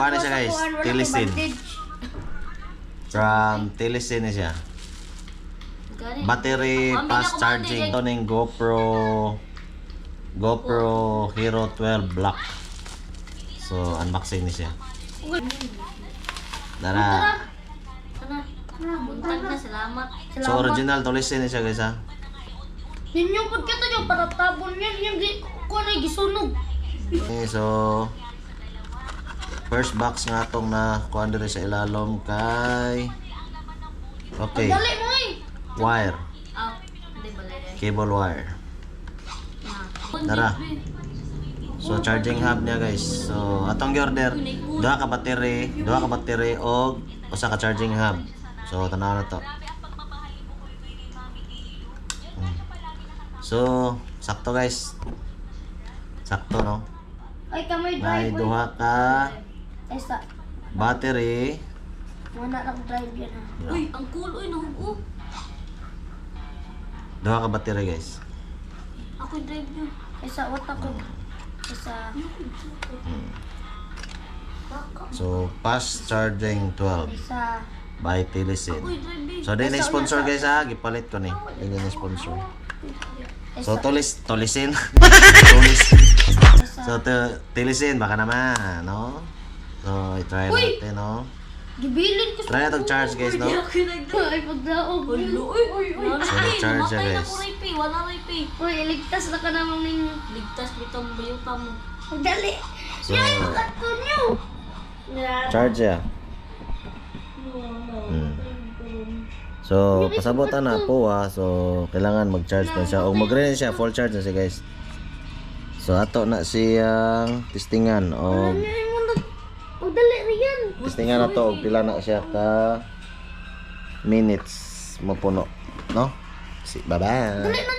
kuha na siya guys, Telesin. From Telesin na siya. Battery fast charging. Ito ng GoPro Hero 12 Black. So unboxing ni siya. Dara. Buntag na, salamat. So original Telesin na siya guys ha. Ninyo pud kita yung para tabon yan yung ko na gisunog. Okay, so first box nga tong na kuha diri sa ilalom kay okay. Dali mo eh. Wire. Hindi balay. Cable wire. Tara. So charging hub niya guys. So atong gi-order duha ka battery og usa ka charging hub. So tanaw na to. So sakto guys. Sakto no. Ay kamay May drive. duha ka Esa. battery. Wala lang drive yan ha. Uy, ang cool oy nahugo. Duha ka battery guys. Ako drive yun. Esa what ako. Esa. So fast charging 12 Esa. by Telesin. So din na sponsor guys ha, gipalit ko ni. Din na sponsor. So Telesin. So Telesin baka naman, no? So i-try natin, no? Gibilin ko Try na tong charge guys, no? Ay pagdaog. Uy. So na-charge siya guys. Wala ray pay. Uy, iligtas na ka naman ninyo. Ligtas bitong bayuta mo. Dali. So Kato nyo. charge siya. So pasabotan na po ha. So kailangan mag-charge na siya o mag-rin siya, full charge na siya guys. So ato na siyang testingan o Dali riyan. testingan na to og pila na siya ka minutes mapuno, no? Si bye-bye. Dali na